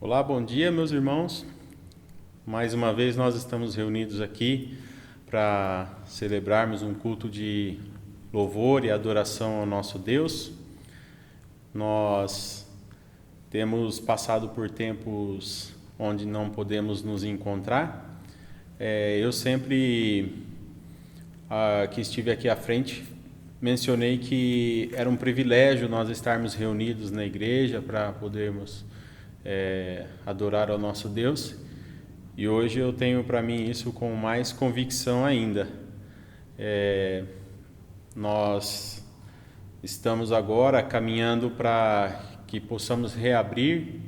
Olá, bom dia, meus irmãos. Mais uma vez nós estamos reunidos aqui para celebrarmos um culto de louvor e adoração ao nosso Deus. Nós temos passado por tempos onde não podemos nos encontrar. Eu sempre, que estive aqui à frente, mencionei que era um privilégio nós estarmos reunidos na igreja para podermos adorar ao nosso Deus, e hoje eu tenho para mim isso com mais convicção ainda. Nós estamos agora caminhando para que possamos reabrir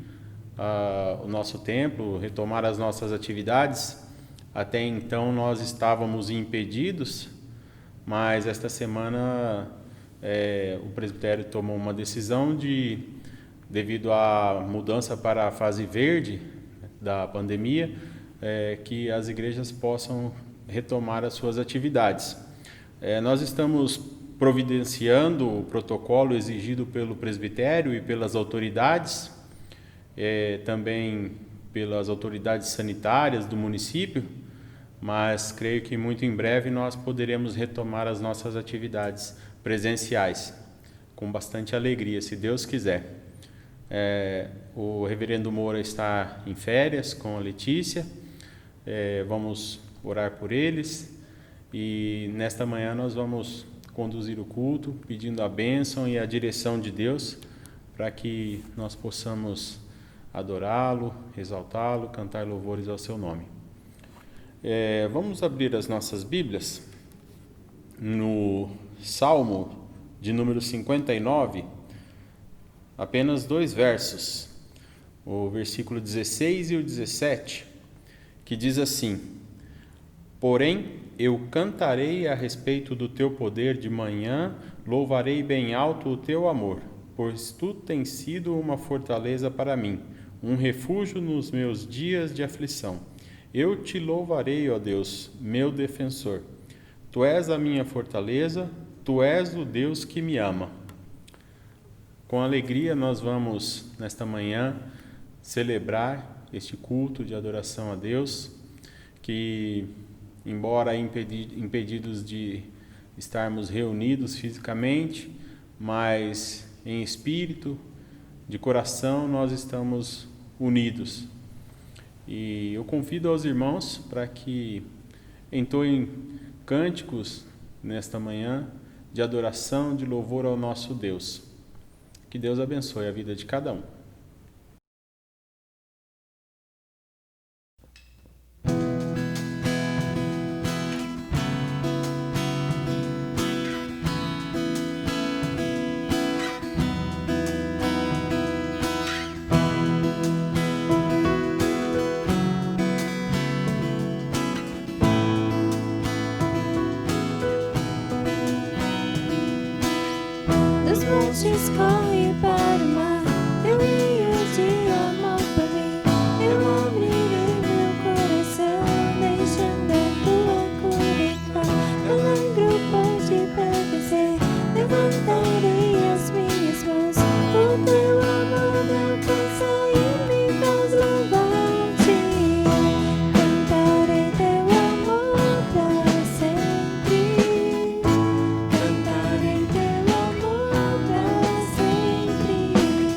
o nosso templo, retomar as nossas atividades. Até então nós estávamos impedidos, mas esta semana o presbitério tomou uma decisão devido à mudança para a fase verde da pandemia, que as igrejas possam retomar as suas atividades. Nós estamos providenciando o protocolo exigido pelo presbitério e pelas autoridades, também pelas autoridades sanitárias do município, mas creio que muito em breve nós poderemos retomar as nossas atividades presenciais, com bastante alegria, se Deus quiser. O reverendo Moura está em férias com a Letícia. Vamos orar por eles, e nesta manhã nós vamos conduzir o culto pedindo a bênção e a direção de Deus para que nós possamos adorá-lo, exaltá-lo, cantar louvores ao seu nome. Vamos abrir as nossas Bíblias no Salmo de número 59, apenas 2 versos, o versículo 16 e o 17, que diz assim: Porém, eu cantarei a respeito do teu poder de manhã, louvarei bem alto o teu amor, pois tu tens sido uma fortaleza para mim, um refúgio nos meus dias de aflição. Eu te louvarei, ó Deus, meu defensor. Tu és a minha fortaleza, tu és o Deus que me ama. Com alegria nós vamos, nesta manhã, celebrar este culto de adoração a Deus, que, embora impedidos de estarmos reunidos fisicamente, mas em espírito, de coração, nós estamos unidos. E eu convido aos irmãos para que entoem cânticos nesta manhã de adoração, de louvor ao nosso Deus. Que Deus abençoe a vida de cada um. Dos montes corre para o mar, teu rio de amor para mim. Eu abrirei meu coração, deixando a tua cura entrar. Meu langro pode padecer, levantarei as minhas mãos. O teu amor me alcança e me faz louvar-te. Cantarei teu amor para sempre. Cantarei teu amor para sempre.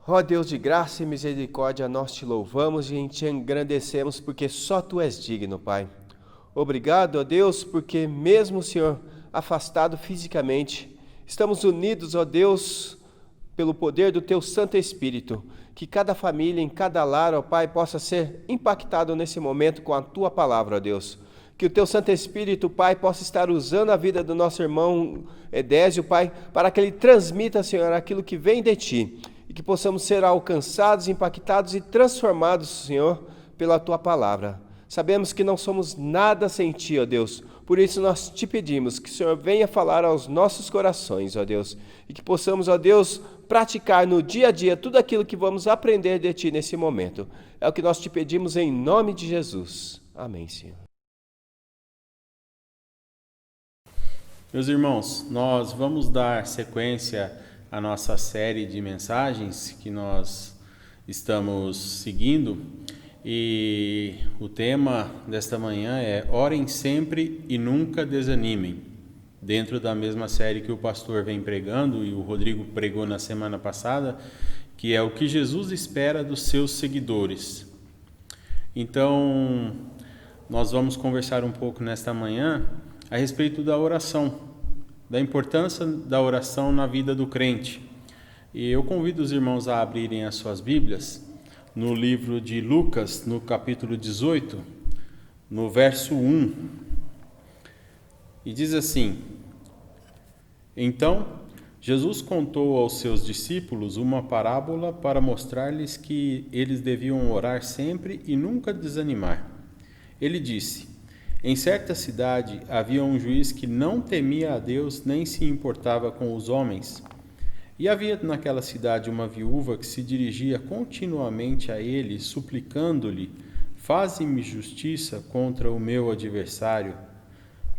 Ó Deus de graça e misericórdia, nós te louvamos e te engrandecemos, porque só Tu és digno, Pai. Obrigado, ó Deus, porque mesmo, Senhor, afastado fisicamente, estamos unidos, ó Deus, pelo poder do Teu Santo Espírito, que cada família, em cada lar, ó Pai, possa ser impactado nesse momento com a Tua palavra, ó Deus. Que o Teu Santo Espírito, Pai, possa estar usando a vida do nosso irmão Edésio, Pai, para que ele transmita, Senhor, aquilo que vem de Ti, e que possamos ser alcançados, impactados e transformados, Senhor, pela Tua palavra. Sabemos que não somos nada sem Ti, ó Deus, por isso nós te pedimos que o Senhor venha falar aos nossos corações, ó Deus, e que possamos, ó Deus, praticar no dia a dia tudo aquilo que vamos aprender de Ti nesse momento. É o que nós te pedimos em nome de Jesus. Amém, Senhor. Meus irmãos, nós vamos dar sequência à nossa série de mensagens que nós estamos seguindo, e o tema desta manhã é Orem sempre e nunca desanimem, dentro da mesma série que o pastor vem pregando e o Rodrigo pregou na semana passada, que é o que Jesus espera dos seus seguidores. Então, nós vamos conversar um pouco nesta manhã a respeito da oração, da importância da oração na vida do crente. E eu convido os irmãos a abrirem as suas Bíblias no livro de Lucas, no capítulo 18, no verso 1. E diz assim: Então, Jesus contou aos seus discípulos uma parábola para mostrar-lhes que eles deviam orar sempre e nunca desanimar. Ele disse: Em certa cidade havia um juiz que não temia a Deus nem se importava com os homens. E havia naquela cidade uma viúva que se dirigia continuamente a ele, suplicando-lhe: Faze-me justiça contra o meu adversário.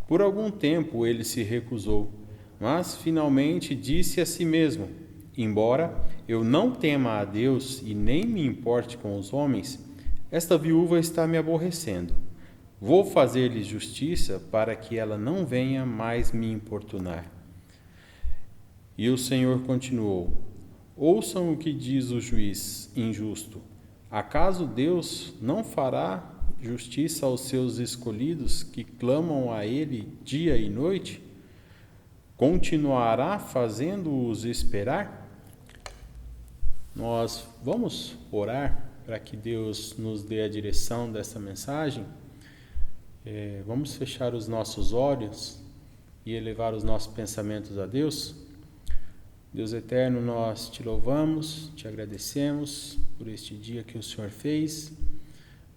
Por algum tempo ele se recusou, mas finalmente disse a si mesmo: Embora eu não tema a Deus e nem me importe com os homens, esta viúva está me aborrecendo. Vou fazer-lhe justiça para que ela não venha mais me importunar. E o Senhor continuou: Ouçam o que diz o juiz injusto. Acaso Deus não fará justiça aos seus escolhidos que clamam a Ele dia e noite? Continuará fazendo-os esperar? Nós vamos orar para que Deus nos dê a direção dessa mensagem. Vamos fechar os nossos olhos e elevar os nossos pensamentos a Deus. Deus eterno, nós te louvamos, te agradecemos por este dia que o Senhor fez,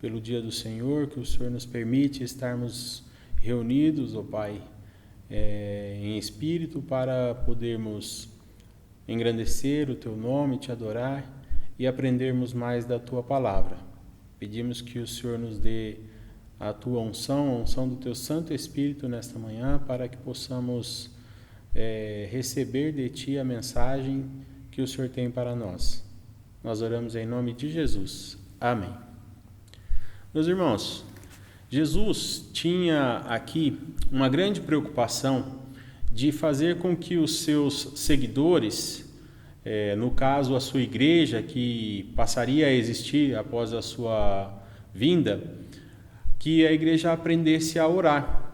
pelo dia do Senhor, que o Senhor nos permite estarmos reunidos, ó Pai, em espírito, para podermos engrandecer o Teu nome, te adorar e aprendermos mais da Tua palavra. Pedimos que o Senhor nos dê a Tua unção, a unção do Teu Santo Espírito nesta manhã, para que possamos receber de Ti a mensagem que o Senhor tem para nós. Nós oramos em nome de Jesus. Amém. Meus irmãos, Jesus tinha aqui uma grande preocupação de fazer com que os seus seguidores, no caso a sua igreja, que passaria a existir após a sua vinda, que a igreja aprendesse a orar.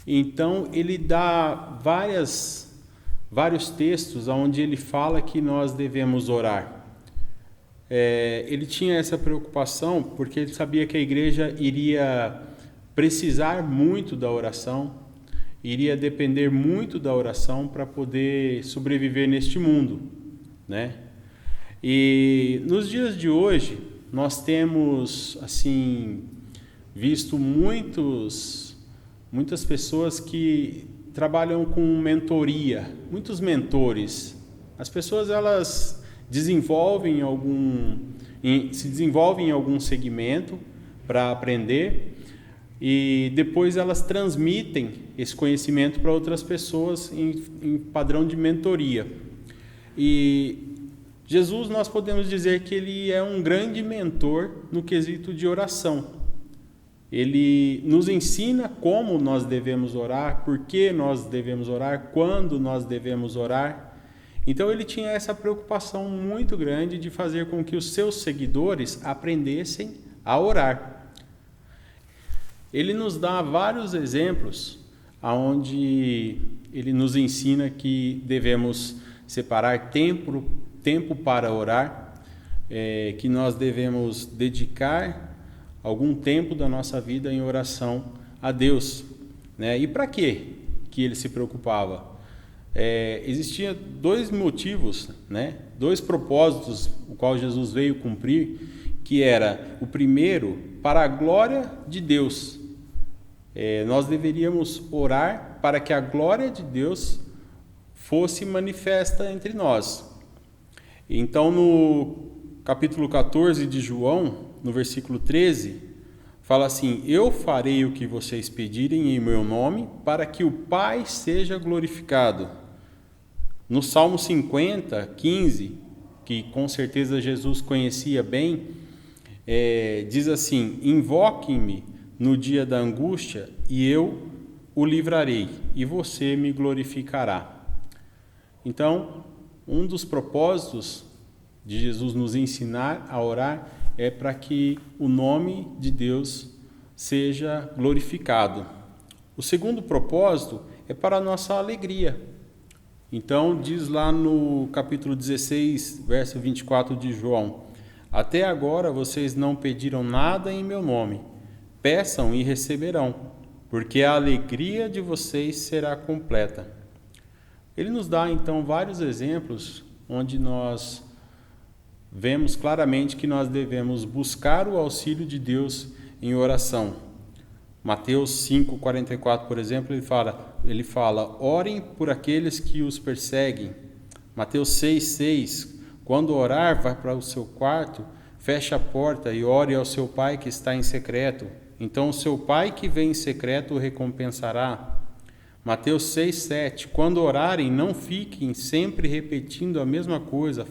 Então, ele dá vários textos onde ele fala que nós devemos orar. Ele tinha essa preocupação porque ele sabia que a igreja iria precisar muito da oração, iria depender muito da oração para poder sobreviver neste mundo, né? E nos dias de hoje, nós temos, assim, visto muitas pessoas que trabalham com mentoria, muitos mentores. As pessoas, elas se desenvolvem em algum segmento para aprender e depois elas transmitem esse conhecimento para outras pessoas em padrão de mentoria. E Jesus, nós podemos dizer que ele é um grande mentor no quesito de oração. Ele nos ensina como nós devemos orar, por que nós devemos orar, quando nós devemos orar. Então ele tinha essa preocupação muito grande de fazer com que os seus seguidores aprendessem a orar. Ele nos dá vários exemplos onde ele nos ensina que devemos separar tempo para orar, que nós devemos dedicar algum tempo da nossa vida em oração a Deus, né? E para quê que ele se preocupava? Existia dois motivos, né? Dois propósitos, o qual Jesus veio cumprir, que era o primeiro, para a glória de Deus. Nós deveríamos orar para que a glória de Deus fosse manifesta entre nós. Então, no capítulo 14 de João, no versículo 13, fala assim: eu farei o que vocês pedirem em meu nome, para que o Pai seja glorificado. No Salmo 50, 15, que com certeza Jesus conhecia bem, diz assim: invoquem-me no dia da angústia, e eu o livrarei, e você me glorificará. Então, um dos propósitos de Jesus nos ensinar a orar é para que o nome de Deus seja glorificado. O segundo propósito é para a nossa alegria. Então, diz lá no capítulo 16, verso 24 de João: até agora vocês não pediram nada em meu nome. Peçam e receberão, porque a alegria de vocês será completa. Ele nos dá, então, vários exemplos onde nós vemos claramente que nós devemos buscar o auxílio de Deus em oração. Mateus 5,44, por exemplo, ele fala: orem por aqueles que os perseguem. Mateus 6,6, quando orar, vá para o seu quarto, feche a porta e ore ao seu pai que está em secreto. Então o seu pai que vem em secreto o recompensará. Mateus 6,7, quando orarem, não fiquem sempre repetindo a mesma coisa,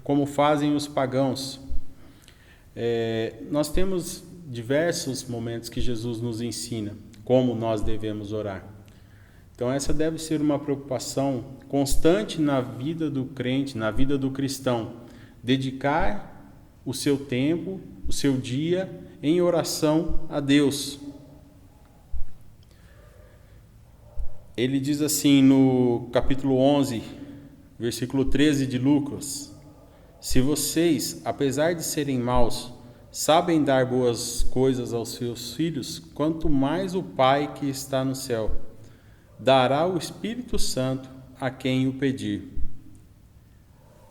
como fazem os pagãos. Nós temos diversos momentos que Jesus nos ensina como nós devemos orar. Então essa deve ser uma preocupação constante na vida do crente, na vida do cristão. Dedicar o seu tempo, o seu dia em oração a Deus. Ele diz assim no capítulo 11, versículo 13 de Lucas: se vocês, apesar de serem maus, sabem dar boas coisas aos seus filhos, quanto mais o Pai que está no céu dará o Espírito Santo a quem o pedir.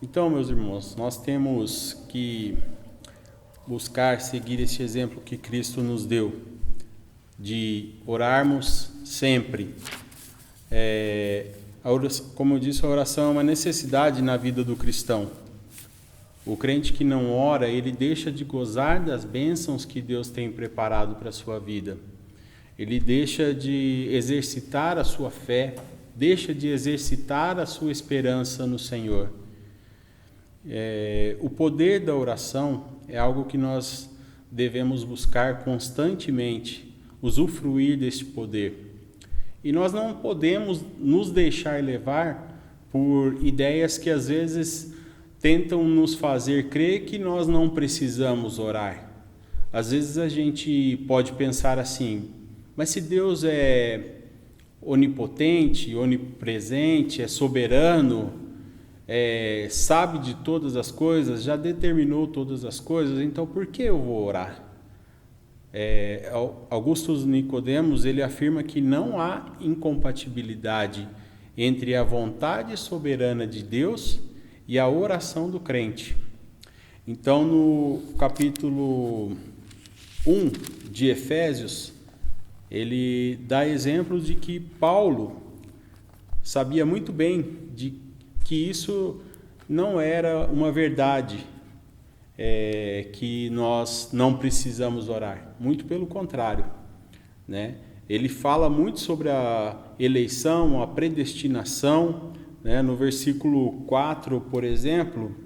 Então, meus irmãos, nós temos que buscar seguir esse exemplo que Cristo nos deu, de orarmos sempre. Como eu disse, a oração é uma necessidade na vida do cristão. O crente que não ora, ele deixa de gozar das bênçãos que Deus tem preparado para a sua vida. Ele deixa de exercitar a sua fé, deixa de exercitar a sua esperança no Senhor. O poder da oração é algo que nós devemos buscar constantemente, usufruir deste poder. E nós não podemos nos deixar levar por ideias que às vezes tentam nos fazer crer que nós não precisamos orar. Às vezes a gente pode pensar assim: mas se Deus é onipotente, onipresente, é soberano, sabe de todas as coisas, já determinou todas as coisas, então por que eu vou orar? Augusto Nicodemos, ele afirma que não há incompatibilidade entre a vontade soberana de Deus e a oração do crente. Então, no capítulo 1 de Efésios, ele dá exemplo de que Paulo sabia muito bem de que isso não era uma verdade, que nós não precisamos orar. Muito pelo contrário, né? Ele fala muito sobre a eleição, a predestinação, né? No versículo 4, por exemplo,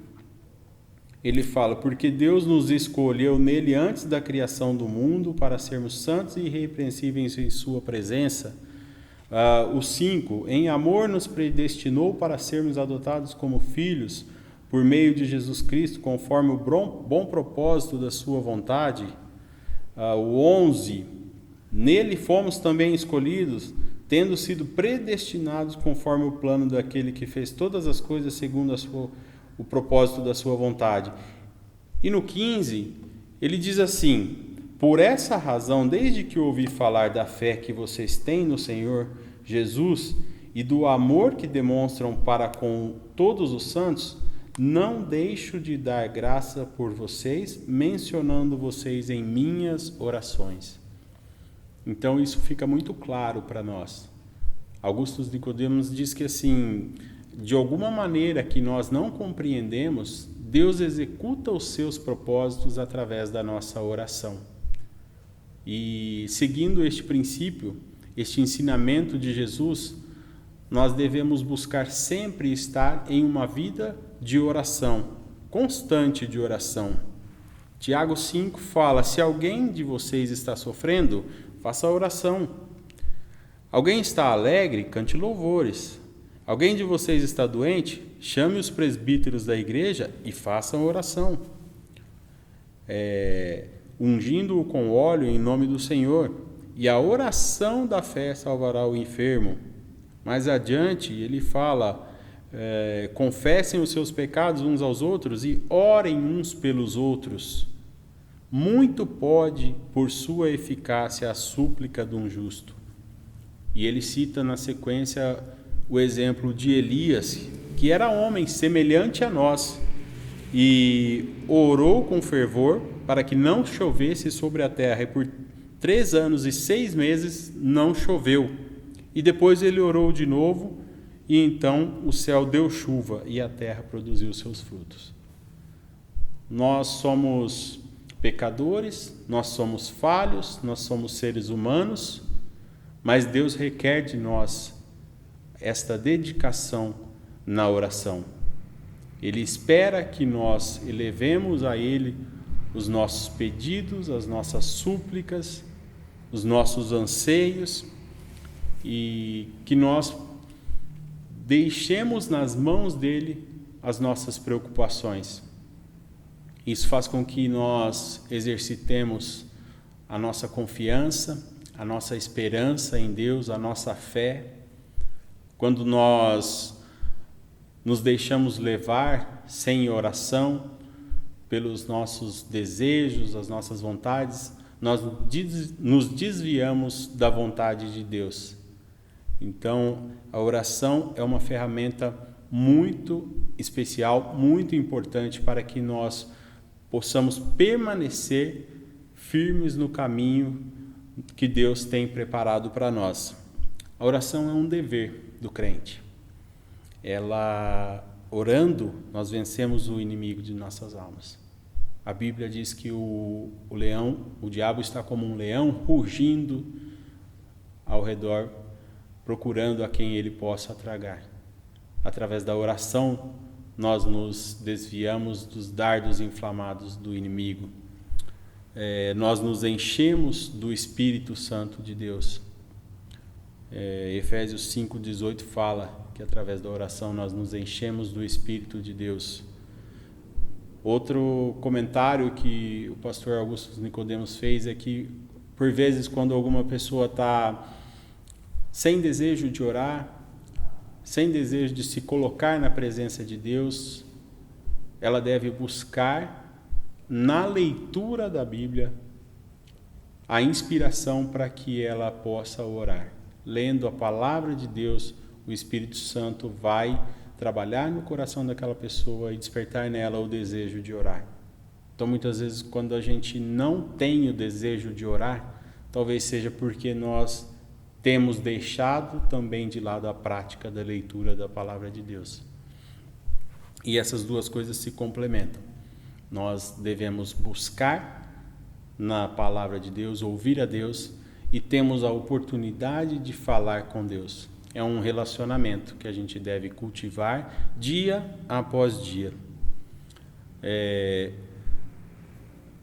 ele fala: porque Deus nos escolheu nele antes da criação do mundo para sermos santos e irrepreensíveis em sua presença. O 5, em amor nos predestinou para sermos adotados como filhos por meio de Jesus Cristo, conforme o bom propósito da sua vontade. O 11, nele fomos também escolhidos, tendo sido predestinados conforme o plano daquele que fez todas as coisas segundo o propósito da sua vontade. E no 15, ele diz assim: por essa razão, desde que ouvi falar da fé que vocês têm no Senhor Jesus e do amor que demonstram para com todos os santos, não deixo de dar graça por vocês, mencionando vocês em minhas orações. Então isso fica muito claro para nós. Augusto Nicodemos diz que assim, de alguma maneira que nós não compreendemos, Deus executa os seus propósitos através da nossa oração. E seguindo este princípio, este ensinamento de Jesus, nós devemos buscar sempre estar em uma vida de oração, constante de oração. Tiago 5 fala: se alguém de vocês está sofrendo, faça oração. Alguém está alegre, cante louvores. Alguém de vocês está doente, chame os presbíteros da igreja e façam oração, ungindo-o com óleo em nome do Senhor, e a oração da fé salvará o enfermo. Mais adiante ele fala: confessem os seus pecados uns aos outros e orem uns pelos outros. Muito pode, por sua eficácia, a súplica de um justo. E ele cita na sequência o exemplo de Elias, que era homem semelhante a nós, e orou com fervor para que não chovesse sobre a terra, e por 3 anos e 6 meses não choveu. E depois ele orou de novo, e então o céu deu chuva, e a terra produziu seus frutos. Nós somos pecadores, nós somos falhos, nós somos seres humanos, mas Deus requer de nós esta dedicação na oração. Ele espera que nós elevemos a Ele os nossos pedidos, as nossas súplicas, os nossos anseios, e que nós deixemos nas mãos dele as nossas preocupações. Isso faz com que nós exercitemos a nossa confiança, a nossa esperança em Deus, a nossa fé. Quando nós nos deixamos levar sem oração pelos nossos desejos, as nossas vontades, nós nos desviamos da vontade de Deus. Então, a oração é uma ferramenta muito especial, muito importante para que nós possamos permanecer firmes no caminho que Deus tem preparado para nós. A oração é um dever do crente. Orando, nós vencemos o inimigo de nossas almas. A Bíblia diz que o diabo está como um leão rugindo ao redor, procurando a quem ele possa tragar. Através da oração, nós nos desviamos dos dardos inflamados do inimigo. Nós nos enchemos do Espírito Santo de Deus. Efésios 5,18 fala que através da oração nós nos enchemos do Espírito de Deus. Outro comentário que o pastor Augusto Nicodemos fez é que, por vezes, quando alguma pessoa está sem desejo de orar, sem desejo de se colocar na presença de Deus, ela deve buscar na leitura da Bíblia a inspiração para que ela possa orar. Lendo a palavra de Deus, o Espírito Santo vai trabalhar no coração daquela pessoa e despertar nela o desejo de orar. Então, muitas vezes, quando a gente não tem o desejo de orar, talvez seja porque nós temos deixado também de lado a prática da leitura da palavra de Deus. E essas duas coisas se complementam. Nós devemos buscar na palavra de Deus, ouvir a Deus, e temos a oportunidade de falar com Deus. É um relacionamento que a gente deve cultivar dia após dia.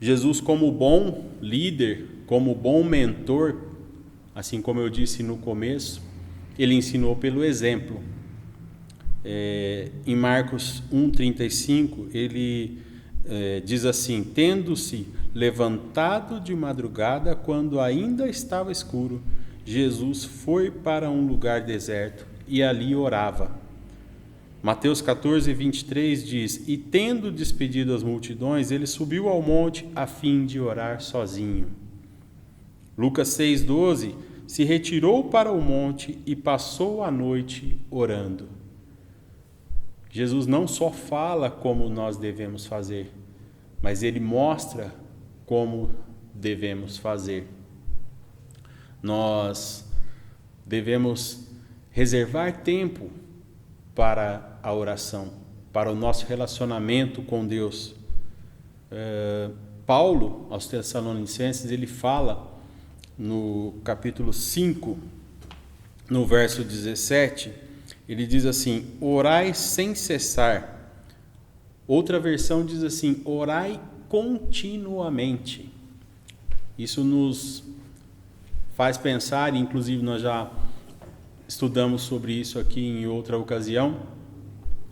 Jesus, como bom líder, como bom mentor, assim como eu disse no começo, ele ensinou pelo exemplo. Em Marcos 1,35, ele diz assim: tendo-se levantado de madrugada, quando ainda estava escuro, Jesus foi para um lugar deserto e ali orava. Mateus 14:23 diz: e tendo despedido as multidões, ele subiu ao monte a fim de orar sozinho. Lucas 6,12: se retirou para o monte e passou a noite orando. Jesus não só fala como nós devemos fazer, mas ele mostra como devemos fazer. Nós devemos reservar tempo para a oração, para o nosso relacionamento com Deus. Paulo, aos Tessalonicenses, ele fala no capítulo 5, no verso 17, ele diz assim: orai sem cessar. Outra versão diz assim: orai continuamente. Isso nos faz pensar, inclusive nós já estudamos sobre isso aqui em outra ocasião,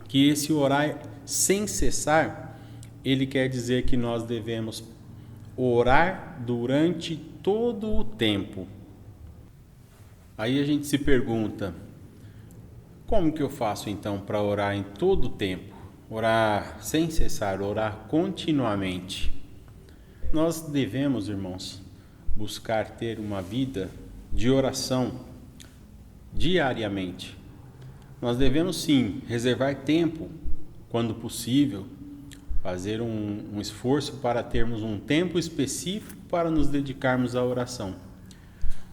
que esse orar sem cessar, ele quer dizer que nós devemos orar durante todo o tempo. Aí a gente se pergunta: como que eu faço então para orar em todo o tempo? Orar sem cessar, orar continuamente. Nós devemos, irmãos, buscar ter uma vida de oração diariamente. Nós devemos sim reservar tempo, quando possível, fazer um esforço para termos um tempo específico para nos dedicarmos à oração.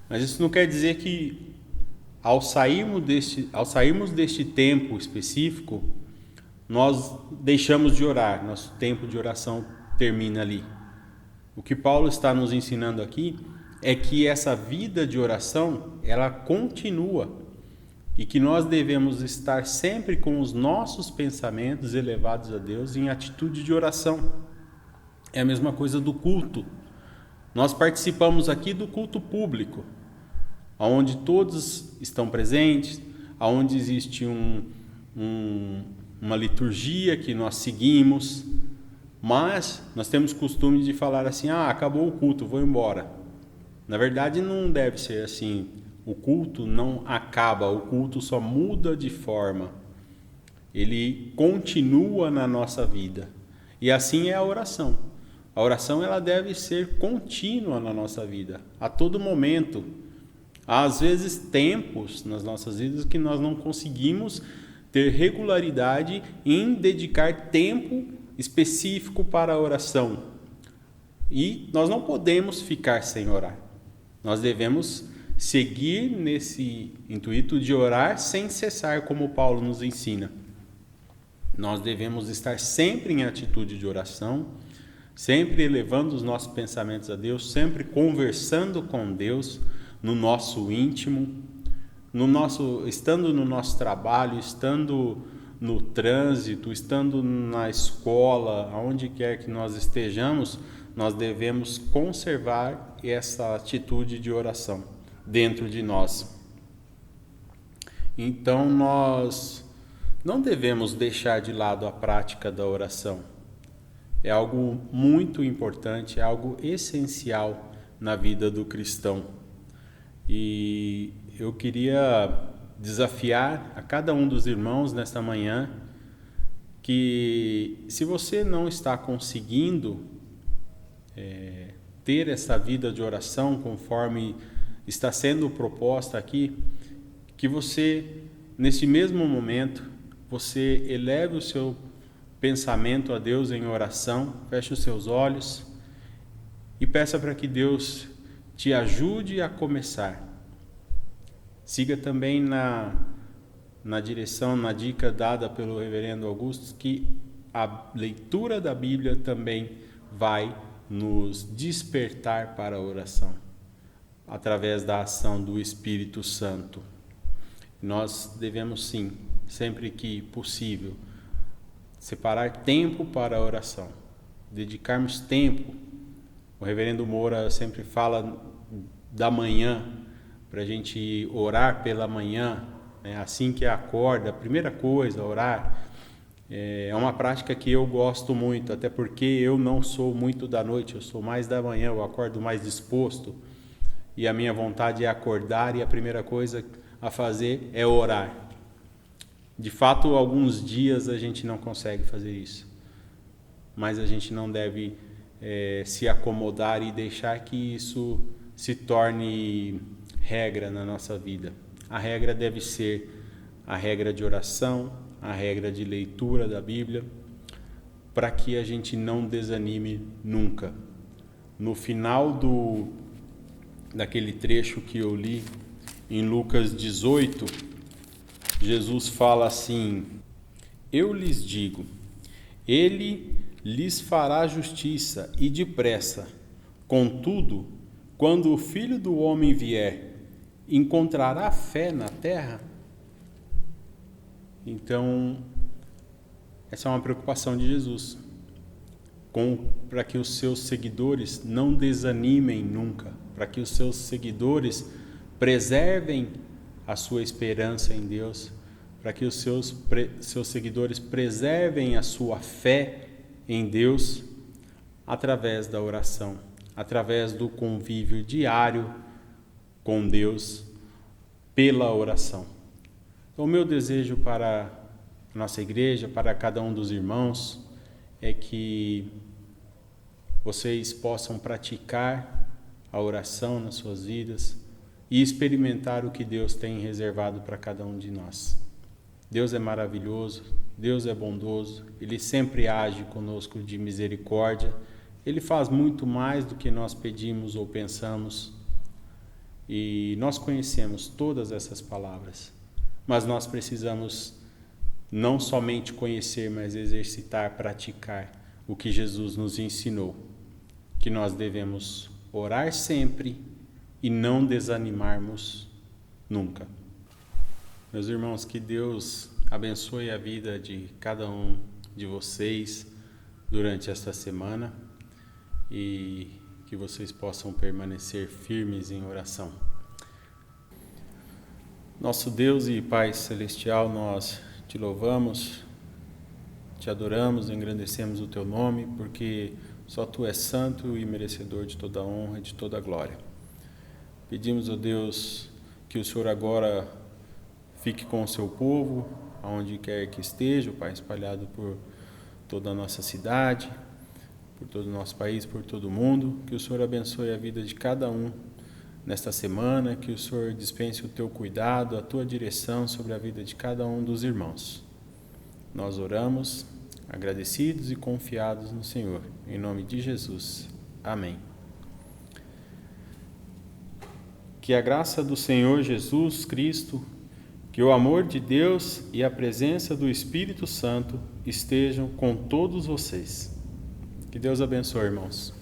Mas isso não quer dizer que ao sairmos deste tempo específico, nós deixamos de orar, nosso tempo de oração termina ali. O que Paulo está nos ensinando aqui é que essa vida de oração, ela continua, e que nós devemos estar sempre com os nossos pensamentos elevados a Deus em atitude de oração. É a mesma coisa do culto. Nós participamos aqui do culto público, onde todos estão presentes, onde existe uma liturgia que nós seguimos, mas nós temos costume de falar assim: acabou o culto, vou embora. Na verdade, não deve ser assim. O culto não acaba, o culto só muda de forma. Ele continua na nossa vida. E assim é a oração. A oração, ela deve ser contínua na nossa vida, a todo momento. Há, às vezes, tempos nas nossas vidas que nós não conseguimos ter regularidade em dedicar tempo específico para a oração. E nós não podemos ficar sem orar. Nós devemos seguir nesse intuito de orar sem cessar, como Paulo nos ensina. Nós devemos estar sempre em atitude de oração, sempre elevando os nossos pensamentos a Deus, sempre conversando com Deus no nosso íntimo, estando no nosso trabalho, estando no trânsito, estando na escola, aonde quer que nós estejamos, nós devemos conservar essa atitude de oração dentro de nós. Então nós não devemos deixar de lado a prática da oração. É algo muito importante, é algo essencial na vida do cristão. E eu queria desafiar a cada um dos irmãos nesta manhã que, se você não está conseguindo ter essa vida de oração conforme está sendo proposta aqui, que você, nesse mesmo momento, você eleve o seu pensamento a Deus em oração, feche os seus olhos e peça para que Deus te ajude a começar. Siga também na direção, na dica dada pelo reverendo Augusto, que a leitura da Bíblia também vai nos despertar para a oração, através da ação do Espírito Santo. Nós devemos sim, sempre que possível, separar tempo para a oração, dedicarmos tempo. O reverendo Moura sempre fala da manhã, para a gente orar pela manhã, né? Assim que acorda, a primeira coisa, orar. É uma prática que eu gosto muito, até porque eu não sou muito da noite, eu sou mais da manhã, eu acordo mais disposto e a minha vontade é acordar e a primeira coisa a fazer é orar. De fato, alguns dias a gente não consegue fazer isso, mas a gente não deve se acomodar e deixar que isso se torne regra na nossa vida. A regra deve ser a regra de oração, a regra de leitura da Bíblia, para que a gente não desanime nunca. No final daquele trecho que eu li, em Lucas 18, Jesus fala assim: eu lhes digo, ele lhes fará justiça e depressa. Contudo, quando o Filho do Homem vier, encontrará fé na terra? Então, essa é uma preocupação de Jesus, para que os seus seguidores não desanimem nunca, para que os seus seguidores preservem a sua esperança em Deus, para que os seus seguidores preservem a sua fé em Deus através da oração, através do convívio diário com Deus pela oração. Então, o meu desejo para a nossa igreja, para cada um dos irmãos, é que vocês possam praticar a oração nas suas vidas e experimentar o que Deus tem reservado para cada um de nós. Deus é maravilhoso, Deus é bondoso, Ele sempre age conosco de misericórdia, Ele faz muito mais do que nós pedimos ou pensamos, e nós conhecemos todas essas palavras. Mas nós precisamos não somente conhecer, mas exercitar, praticar o que Jesus nos ensinou, que nós devemos orar sempre e não desanimarmos nunca. Meus irmãos, que Deus abençoe a vida de cada um de vocês durante esta semana e que vocês possam permanecer firmes em oração. Nosso Deus e Pai Celestial, nós te louvamos, te adoramos, engrandecemos o teu nome, porque só tu és santo e merecedor de toda a honra e de toda a glória. Pedimos, ó Deus, que o Senhor agora fique com o seu povo, aonde quer que esteja, Pai, espalhado por toda a nossa cidade, por todo o nosso país, por todo o mundo. Que o Senhor abençoe a vida de cada um nesta semana, que o Senhor dispense o teu cuidado, a tua direção sobre a vida de cada um dos irmãos. Nós oramos, agradecidos e confiados no Senhor. Em nome de Jesus. Amém. Que a graça do Senhor Jesus Cristo, que o amor de Deus e a presença do Espírito Santo estejam com todos vocês. Que Deus abençoe, irmãos.